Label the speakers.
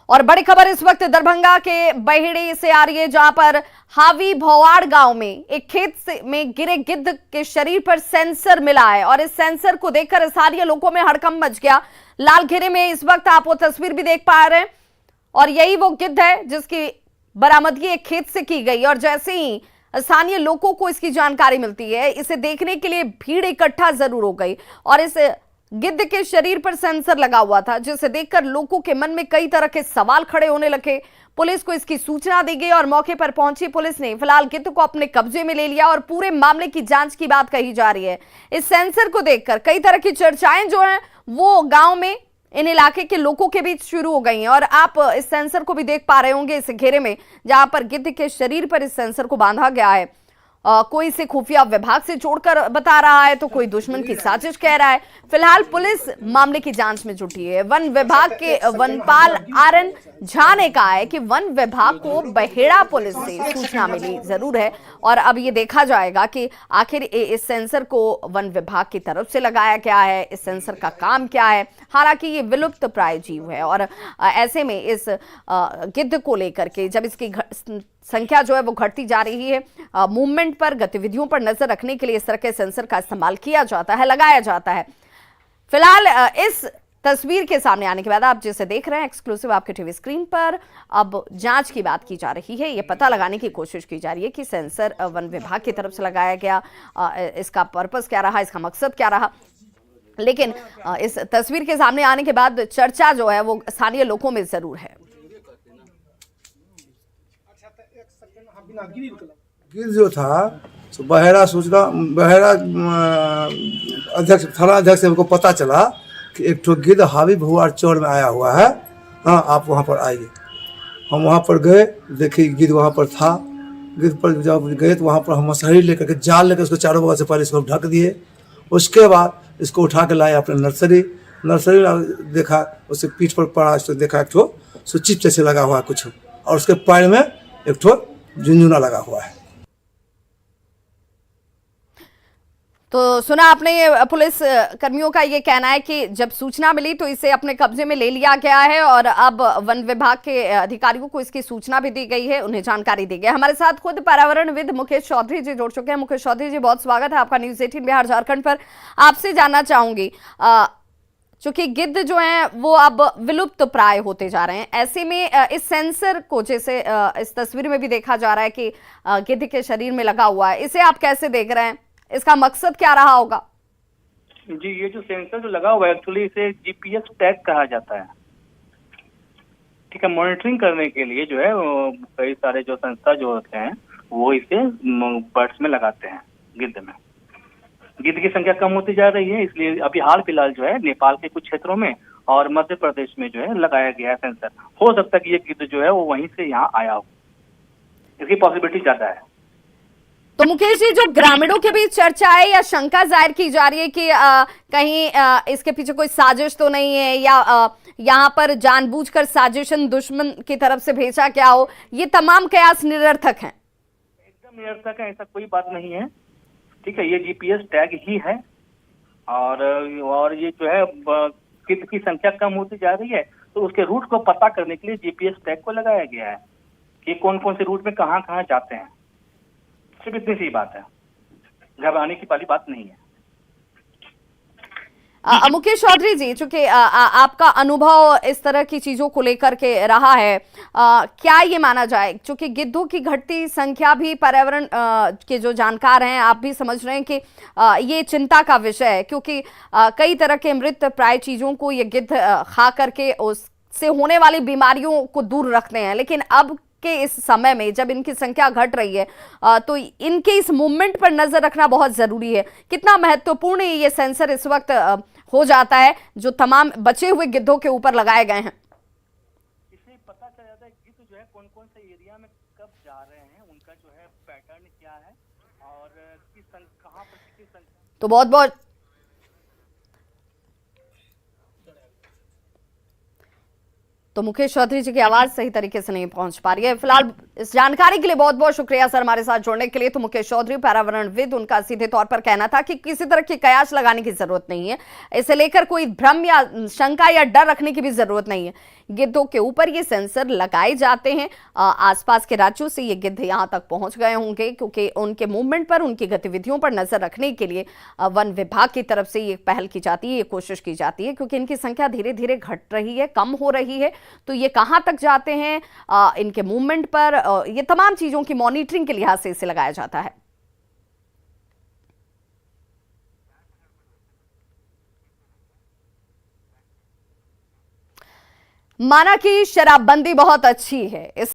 Speaker 1: और बड़ी खबर इस वक्त दरभंगा के बहेड़ी से आ रही है, जहां पर हावी भौवाड़ गांव में एक खेत में गिरे गिद्ध के शरीर पर सेंसर मिला है और इस सेंसर को देखकर स्थानीय लोगों में हड़कंप मच गया। लाल घेरे में इस वक्त आप वो तस्वीर भी देख पा रहे हैं और यही वो गिद्ध है जिसकी बरामदगी एक खेत से की गई और जैसे ही स्थानीय लोगों को इसकी जानकारी मिलती है, इसे देखने के लिए भीड़ इकट्ठा जरूर हो गई और इस गिद्ध के शरीर पर सेंसर लगा हुआ था, जिसे देखकर लोगों के मन में कई तरह के सवाल खड़े होने लगे। पुलिस को इसकी सूचना दी गई और मौके पर पहुंची पुलिस ने फिलहाल गिद्ध को अपने कब्जे में ले लिया और पूरे मामले की जांच की बात कही जा रही है। इस सेंसर को देखकर कई तरह की चर्चाएं जो हैं वो गांव में इन इलाके के लोगों के बीच शुरू हो गई हैं और आप इस सेंसर को भी देख पा रहे होंगे इस घेरे में, जहां पर गिद्ध के शरीर पर इस सेंसर को बांधा गया है। कोई इसे खुफिया विभाग से जोड़कर बता रहा है तो कोई दुश्मन की साजिश कह रहा है। फिलहाल पुलिस मामले की जांच में जुटी है। वन विभाग के वनपाल आरएन झा ने कहा है कि वन विभाग को बहेड़ा पुलिस से सूचना मिली जरूर है और अब ये देखा जाएगा कि आखिर इस सेंसर को वन विभाग की तरफ से लगाया गया है, इस सेंसर का काम क्या है। हालांकि ये विलुप्त प्राय जीव है और ऐसे में इस गिद्ध को लेकर के जब इसकी संख्या जो है वो घटती जा रही है, मूवमेंट पर, गतिविधियों पर नजर रखने के लिए इस तरह के सेंसर का इस्तेमाल किया जाता है, लगाया जाता है। फिलहाल इस तस्वीर के सामने आने के बाद आप जिसे देख रहे हैं एक्सक्लूसिव आपके टीवी स्क्रीन पर, अब जांच की बात की जा रही है। ये पता लगाने की कोशिश की जा रही है कि सेंसर वन विभाग की तरफ से लगाया गया, इसका पर्पस क्या रहा, इसका मकसद क्या रहा। लेकिन इस तस्वीर के सामने आने के बाद चर्चा जो है वो स्थानीय लोगों में जरूर है।
Speaker 2: गिद्ध जो था तो बहेड़ा सूचना बहेड़ा अध्यक्ष थाना अध्यक्ष से हमको पता चला कि एक ठो गिद्ध हावी भुआर चौर में आया हुआ है। हाँ, आप वहाँ पर आइए। हम वहाँ पर गए, देखिए गिद्ध वहाँ पर था। गिद्ध पर जब गए तो वहाँ पर हम मसहरी लेकर के जाल लेकर उसको चारों बगल से पहले इसको ढक दिए। उसके बाद इसको उठा के लाए अपने नर्सरी में देखा, उसके पीठ पर पड़ा, उसको देखा एक ठो चिप जैसे लगा हुआ है कुछ और उसके पैर में एक ठो झुनझुना लगा हुआ है।
Speaker 1: तो सुना आपने, ये पुलिस कर्मियों का ये कहना है कि जब सूचना मिली तो इसे अपने कब्जे में ले लिया गया है और अब वन विभाग के अधिकारियों को इसकी सूचना भी दी गई है, उन्हें जानकारी दी गई है। हमारे साथ खुद पर्यावरणविद मुकेश चौधरी जी जुड़ चुके हैं। मुकेश चौधरी जी, बहुत स्वागत है आपका न्यूज़ 18 बिहार झारखंड पर। आपसे जानना चाहूंगी, चूंकि गिद्ध जो है वो अब विलुप्त प्राय होते जा रहे हैं, ऐसे में इस सेंसर को जैसे इस तस्वीर में भी देखा जा रहा है कि गिद्ध के शरीर में लगा हुआ है, इसे आप कैसे देख रहे हैं? इसका मकसद क्या रहा होगा?
Speaker 3: जी, ये जो सेंसर जो लगा हुआ है एक्चुअली इसे जीपीएस टैग कहा जाता है। ठीक है, मॉनिटरिंग करने के लिए जो है कई सारे जो संस्था जो होते हैं वो इसे बर्ड्स में लगाते हैं। गिद्ध में गिद्ध की संख्या कम होती जा रही है, इसलिए अभी हाल फिलहाल जो है नेपाल के कुछ क्षेत्रों में और मध्य प्रदेश में जो है लगाया गया है सेंसर। हो सकता है कि ये गिद्ध जो है वो वहीं से यहाँ आया हो, इसकी पॉसिबिलिटी ज्यादा है।
Speaker 1: तो मुकेश जी, जो ग्रामीणों के बीच चर्चा है या शंका जाहिर की जा रही है कि कहीं इसके पीछे कोई साजिश तो नहीं है या यहाँ पर जानबूझकर साजिशन दुश्मन की तरफ से भेजा क्या हो, ये तमाम कयास निरर्थक हैं?
Speaker 3: एकदम निरर्थक है, ऐसा कोई बात नहीं है। ठीक है, ये जीपीएस टैग ही है और ये जो है गिद्ध की संख्या कम होती जा रही है तो उसके रूट को पता करने के लिए जीपीएस टैग को लगाया गया है कि कौन कौन से रूट में कहाँ कहाँ जाते हैं। सिर्फ इतनी सी बात है, घबराने की वाली बात नहीं है।
Speaker 1: मुकेश चौधरी जी, चूंकि आपका अनुभव इस तरह की चीजों को लेकर के रहा है, क्या ये माना जाए, चूंकि गिद्धों की घटती संख्या भी पर्यावरण के जो जानकार हैं आप भी समझ रहे हैं कि ये चिंता का विषय है, क्योंकि कई तरह के मृत प्राय चीजों को ये गिद्ध खा करके उससे होने वाली बीमारियों को दूर रखते हैं, लेकिन अब के इस समय में जब इनकी संख्या घट रही है तो इनके इस मूवमेंट पर नजर रखना बहुत जरूरी है। कितना महत्वपूर्ण ये सेंसर इस वक्त हो जाता है जो तमाम बचे हुए गिद्धों के ऊपर लगाए गए हैं?
Speaker 3: इससे पता चल जाता है गिद्ध जो है कौन कौन से एरिया में कब जा रहे हैं, उनका जो है पैटर्न क्या है और कहाँ पर किस संख्या।
Speaker 1: तो बहुत बहुत तो मुकेश चौधरी जी की आवाज सही तरीके से नहीं पहुंच पा रही है। फिलहाल इस जानकारी के लिए बहुत बहुत शुक्रिया सर हमारे साथ जुड़ने के लिए। तो मुकेश चौधरी पर्यावरणविद, उनका सीधे तौर पर कहना था कि किसी तरह की कयास लगाने की जरूरत नहीं है, इसे लेकर कोई भ्रम या शंका या डर रखने की भी जरूरत नहीं है। गिद्धों के ऊपर ये सेंसर लगाए जाते हैं। आसपास के राज्यों से ये गिद्ध यहाँ तक पहुंच गए होंगे क्योंकि उनके मूवमेंट पर, उनकी गतिविधियों पर नजर रखने के लिए वन विभाग की तरफ से ये पहल की जाती है, ये कोशिश की जाती है, क्योंकि इनकी संख्या धीरे धीरे घट रही है, कम हो रही है। तो ये कहां तक जाते हैं, इनके मूवमेंट पर, ये तमाम चीजों की मॉनिटरिंग के लिहाज से इसे लगाया जाता है। माना कि शराबबंदी बहुत अच्छी है, इस